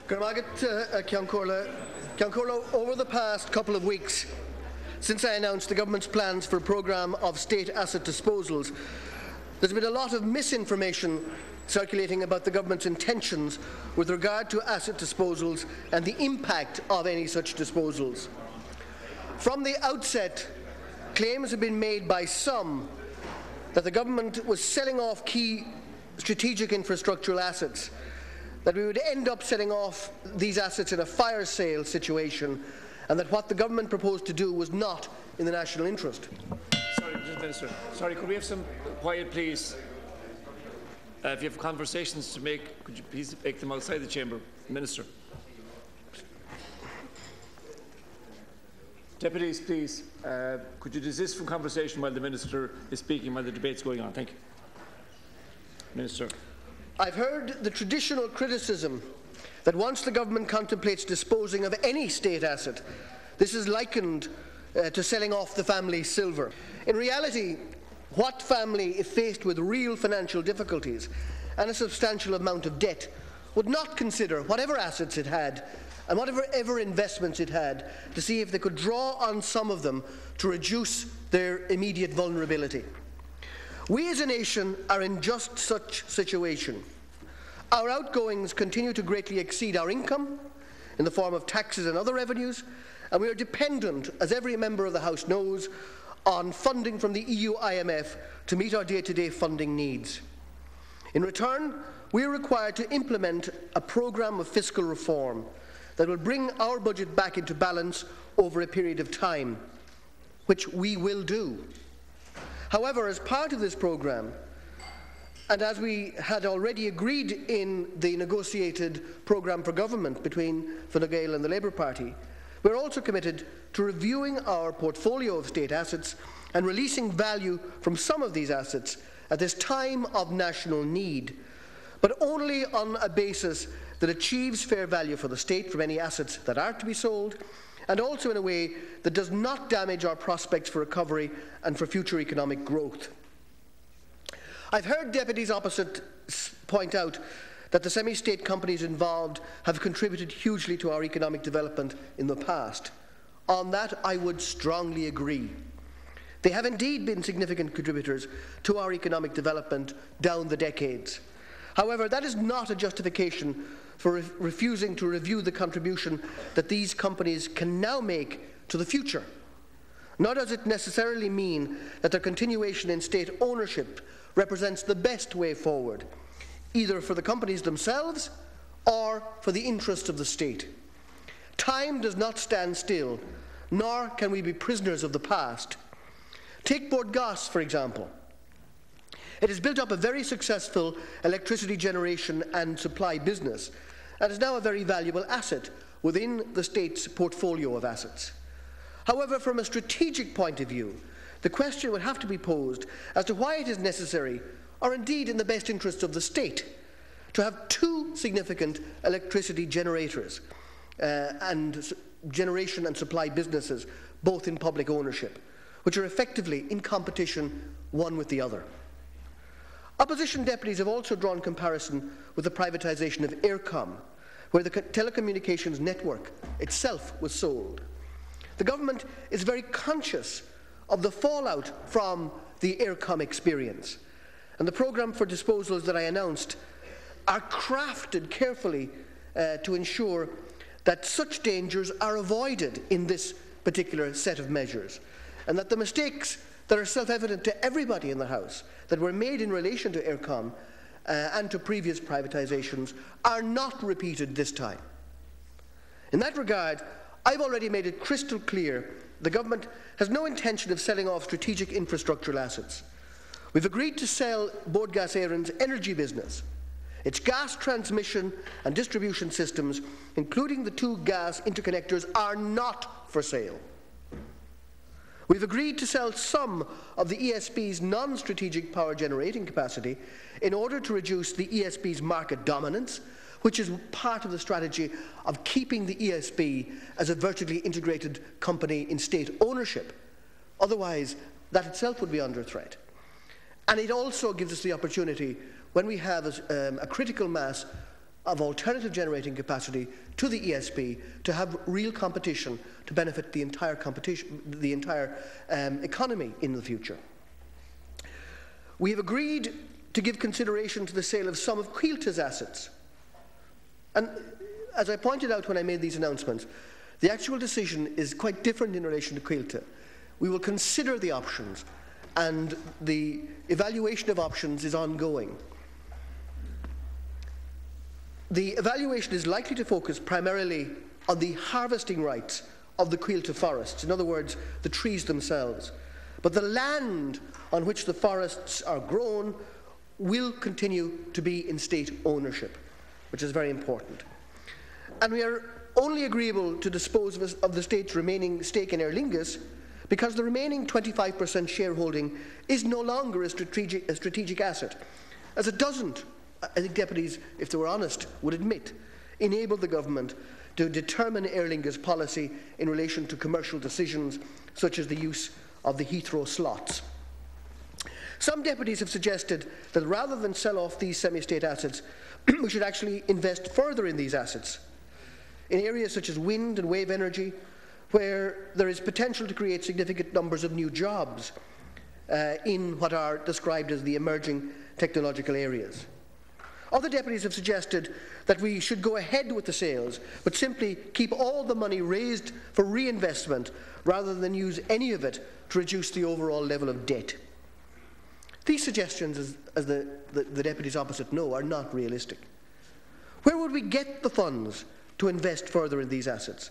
Over the past couple of weeks, since I announced the government's plans for a programme of state asset disposals, there's been a lot of misinformation circulating about the government's intentions with regard to asset disposals and the impact of any such disposals. From the outset, claims have been made by some that the government was selling off key strategic infrastructural assets, that we would end up selling off these assets in a fire sale situation, and that what the government proposed to do was not in the national interest. Sorry, Mr. Minister. Sorry, could we have some quiet, please? If you have conversations to make, could you please make them outside the chamber? Minister. Deputies, please, could you desist from conversation while the Minister is speaking, while the debate is going on? Thank you. Minister. I've heard the traditional criticism that once the government contemplates disposing of any state asset, this is likened to selling off the family silver. In reality, what family, if faced with real financial difficulties and a substantial amount of debt, would not consider whatever assets it had and whatever investments it had to see if they could draw on some of them to reduce their immediate vulnerability? We as a nation are in just such situation. Our outgoings continue to greatly exceed our income in the form of taxes and other revenues, and we are dependent, as every member of the House knows, on funding from the EU IMF to meet our day-to-day funding needs. In return, we are required to implement a programme of fiscal reform that will bring our budget back into balance over a period of time, which we will do. However, as part of this programme, and as we had already agreed in the negotiated programme for government between Fine Gael and the Labour Party, we are also committed to reviewing our portfolio of state assets and releasing value from some of these assets at this time of national need, but only on a basis that achieves fair value for the state from any assets that are to be sold, and also in a way that does not damage our prospects for recovery and for future economic growth. I've heard deputies opposite point out that the semi-state companies involved have contributed hugely to our economic development in the past. On that, I would strongly agree. They have indeed been significant contributors to our economic development down the decades. However, that is not a justification for refusing to review the contribution that these companies can now make to the future. Nor does it necessarily mean that their continuation in state ownership represents the best way forward, either for the companies themselves or for the interests of the state. Time does not stand still, nor can we be prisoners of the past. Take Bord Gáis, for example. It has built up a very successful electricity generation and supply business, and is now a very valuable asset within the state's portfolio of assets. However, from a strategic point of view, the question would have to be posed as to why it is necessary, or indeed in the best interests of the state, to have two significant electricity generators and generation and supply businesses, both in public ownership, which are effectively in competition one with the other. Opposition deputies have also drawn comparison with the privatisation of Eircom, where the telecommunications network itself was sold. The government is very conscious of the fallout from the Eircom experience, and the programme for disposals that I announced are crafted carefully to ensure that such dangers are avoided in this particular set of measures, and that the mistakes that are self-evident to everybody in the House that were made in relation to Eircom and to previous privatisations are not repeated this time. In that regard, I've already made it crystal clear the government has no intention of selling off strategic infrastructural assets. We've agreed to sell Bord Gáis Éireann's energy business. Its gas transmission and distribution systems, including the two gas interconnectors, are not for sale. We've agreed to sell some of the ESB's non-strategic power generating capacity in order to reduce the ESB's market dominance, which is part of the strategy of keeping the ESB as a vertically integrated company in state ownership. Otherwise, that itself would be under threat. And it also gives us the opportunity, when we have a critical mass of alternative generating capacity to the ESB to have real competition to benefit the entire economy in the future. We have agreed to give consideration to the sale of some of Coilte's assets. And as I pointed out when I made these announcements, the actual decision is quite different in relation to Coilte. We will consider the options, and the evaluation of options is ongoing. The evaluation is likely to focus primarily on the harvesting rights of the Coilte forests, in other words, the trees themselves. But the land on which the forests are grown will continue to be in state ownership, which is very important. And we are only agreeable to dispose of the state's remaining stake in Aer Lingus because the remaining 25% shareholding is no longer a strategic asset, as it doesn't, I think deputies, if they were honest, would admit, enable the government to determine Aer Lingus policy in relation to commercial decisions such as the use of the Heathrow slots. Some deputies have suggested that rather than sell off these semi-state assets, we should actually invest further in these assets, in areas such as wind and wave energy, where there is potential to create significant numbers of new jobs in what are described as the emerging technological areas. Other deputies have suggested that we should go ahead with the sales, but simply keep all the money raised for reinvestment rather than use any of it to reduce the overall level of debt. These suggestions, as the deputies opposite know, are not realistic. Where would we get the funds to invest further in these assets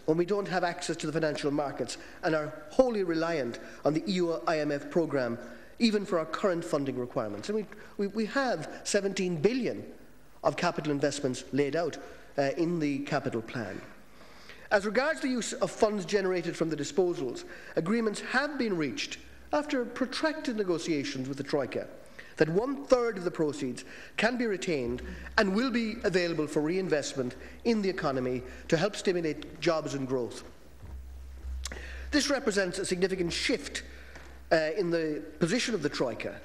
when we don't have access to the financial markets and are wholly reliant on the EU IMF programme, even for our current funding requirements? And we have 17 billion of capital investments laid out in the capital plan. As regards the use of funds generated from the disposals, agreements have been reached after protracted negotiations with the Troika that 1/3 of the proceeds can be retained and will be available for reinvestment in the economy to help stimulate jobs and growth. This represents a significant shift in the position of the Troika,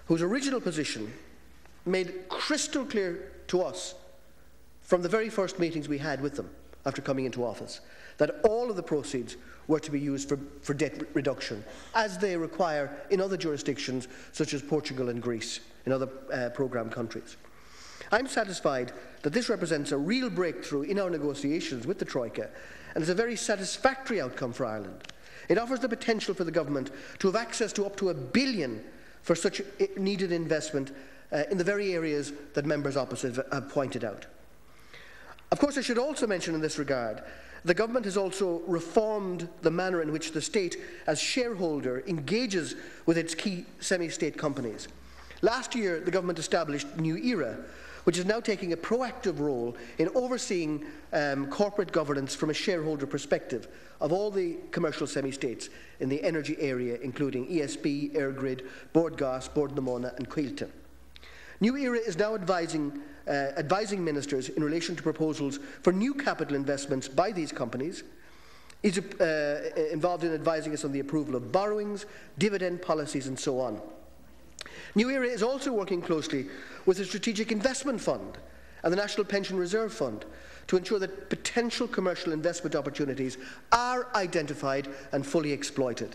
whose original position made crystal clear to us from the very first meetings we had with them after coming into office that all of the proceeds were to be used for debt reduction, as they require in other jurisdictions such as Portugal and Greece, in other programme countries. I'm satisfied that this represents a real breakthrough in our negotiations with the Troika and is a very satisfactory outcome for Ireland. It offers the potential for the government to have access to up to €1 billion for such needed investment in the very areas that members opposite have pointed out. Of course, I should also mention in this regard, the government has also reformed the manner in which the state, as shareholder, engages with its key semi-state companies. Last year, the government established New Era, which is now taking a proactive role in overseeing corporate governance from a shareholder perspective of all the commercial semi-states in the energy area, including ESB, Airgrid, Bord Gas, Bord Namona and Coilte. New Era is now advising ministers in relation to proposals for new capital investments by these companies. He's involved in advising us on the approval of borrowings, dividend policies and so on. New Era is also working closely with the Strategic Investment Fund and the National Pension Reserve Fund to ensure that potential commercial investment opportunities are identified and fully exploited.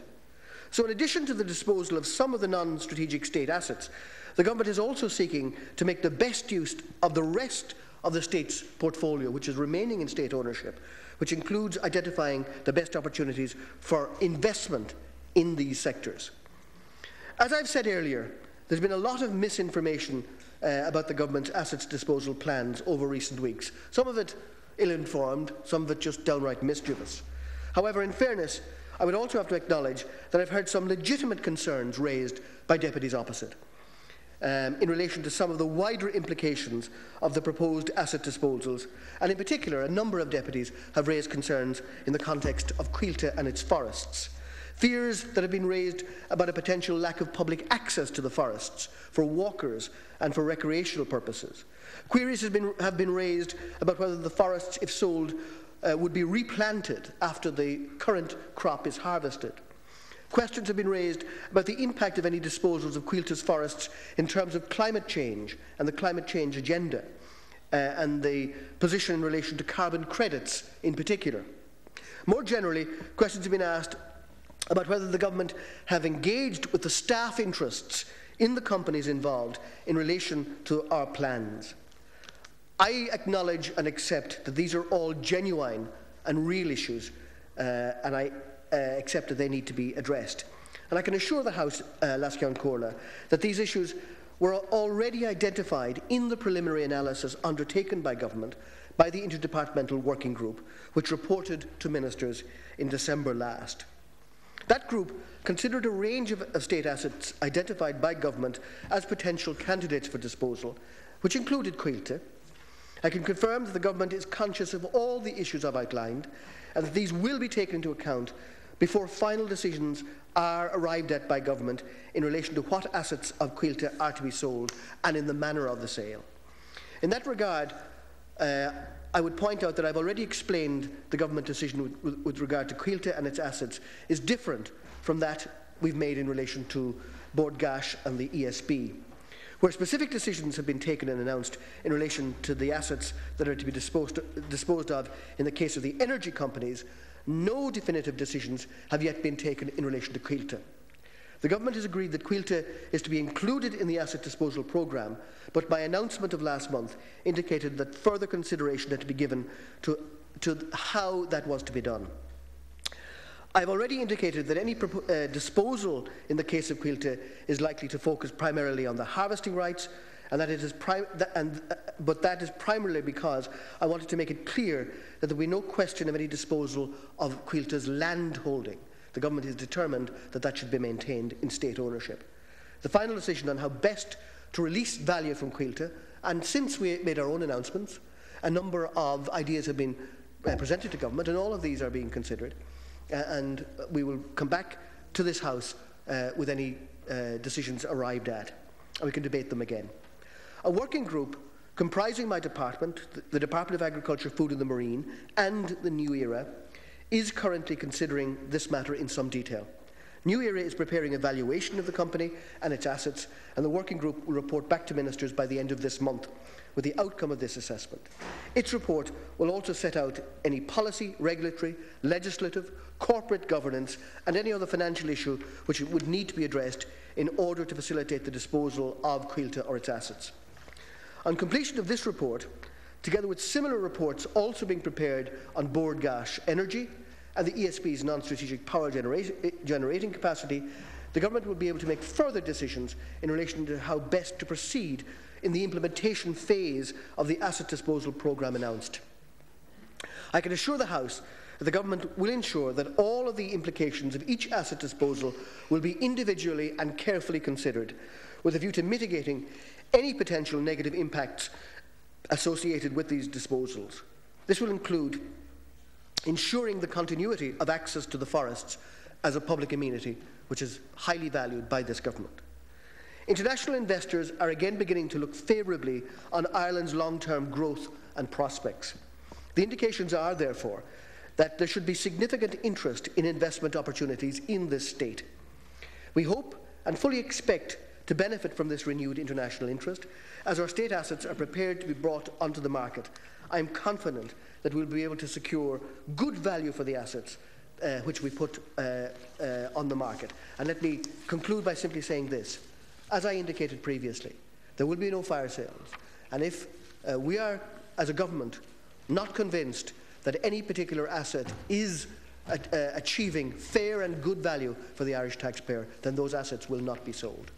So in addition to the disposal of some of the non-strategic state assets, the government is also seeking to make the best use of the rest of the state's portfolio, which is remaining in state ownership, which includes identifying the best opportunities for investment in these sectors. As I've said earlier, there's been a lot of misinformation about the government's assets disposal plans over recent weeks, some of it ill-informed, some of it just downright mischievous. However, in fairness, I would also have to acknowledge that I've heard some legitimate concerns raised by deputies opposite in relation to some of the wider implications of the proposed asset disposals, and in particular, a number of deputies have raised concerns in the context of Coilte and its forests. Fears that have been raised about a potential lack of public access to the forests for walkers and for recreational purposes. Queries have been raised about whether the forests, if sold, would be replanted after the current crop is harvested. Questions have been raised about the impact of any disposals of Coilte's forests in terms of climate change and the climate change agenda, and the position in relation to carbon credits in particular. More generally, questions have been asked about whether the government have engaged with the staff interests in the companies involved in relation to our plans. I acknowledge and accept that these are all genuine and real issues, and I accept that they need to be addressed. And I can assure the House, Lascian Corla, that these issues were already identified in the preliminary analysis undertaken by government by the Interdepartmental Working Group, which reported to ministers in December last. That group considered a range of state assets identified by government as potential candidates for disposal, which included Cuilta. I can confirm that the government is conscious of all the issues I've outlined, and that these will be taken into account before final decisions are arrived at by government in relation to what assets of Cuilta are to be sold and in the manner of the sale. In that regard, I would point out that I've already explained the government decision with regard to Cuilta and its assets is different from that we've made in relation to Bord Gáis and the ESB, where specific decisions have been taken and announced in relation to the assets that are to be disposed of in the case of the energy companies. No definitive decisions have yet been taken in relation to Cuilta. The government has agreed that Cuilta is to be included in the asset disposal programme, but my announcement of last month indicated that further consideration had to be given to how that was to be done. I have already indicated that any disposal in the case of Cuilta is likely to focus primarily on the harvesting rights, and that that is primarily because I wanted to make it clear that there will be no question of any disposal of Cuilta's land holding. The government is determined that that should be maintained in state ownership. The final decision on how best to release value from Cuilta, and since we made our own announcements, a number of ideas have been presented to government, and all of these are being considered, and we will come back to this House with any decisions arrived at, and we can debate them again. A working group comprising my department, the Department of Agriculture, Food and the Marine, and the New Era, is currently considering this matter in some detail. New Era is preparing a valuation of the company and its assets, and the working group will report back to ministers by the end of this month with the outcome of this assessment. Its report will also set out any policy, regulatory, legislative, corporate governance and any other financial issue which would need to be addressed in order to facilitate the disposal of Cuilta or its assets. On completion of this report, together with similar reports also being prepared on Bord Gáis Energy and the ESB's non-strategic power generating capacity, the government will be able to make further decisions in relation to how best to proceed in the implementation phase of the asset disposal programme announced. I can assure the House that the government will ensure that all of the implications of each asset disposal will be individually and carefully considered, with a view to mitigating any potential negative impacts associated with these disposals. This will include ensuring the continuity of access to the forests as a public amenity, which is highly valued by this government. International investors are again beginning to look favourably on Ireland's long-term growth and prospects. The indications are, therefore, that there should be significant interest in investment opportunities in this state. We hope and fully expect to benefit from this renewed international interest as our state assets are prepared to be brought onto the market. I am confident that we'll be able to secure good value for the assets which we put on the market. And let me conclude by simply saying this. As I indicated previously, there will be no fire sales. And if we are, as a government, not convinced that any particular asset is achieving fair and good value for the Irish taxpayer, then those assets will not be sold.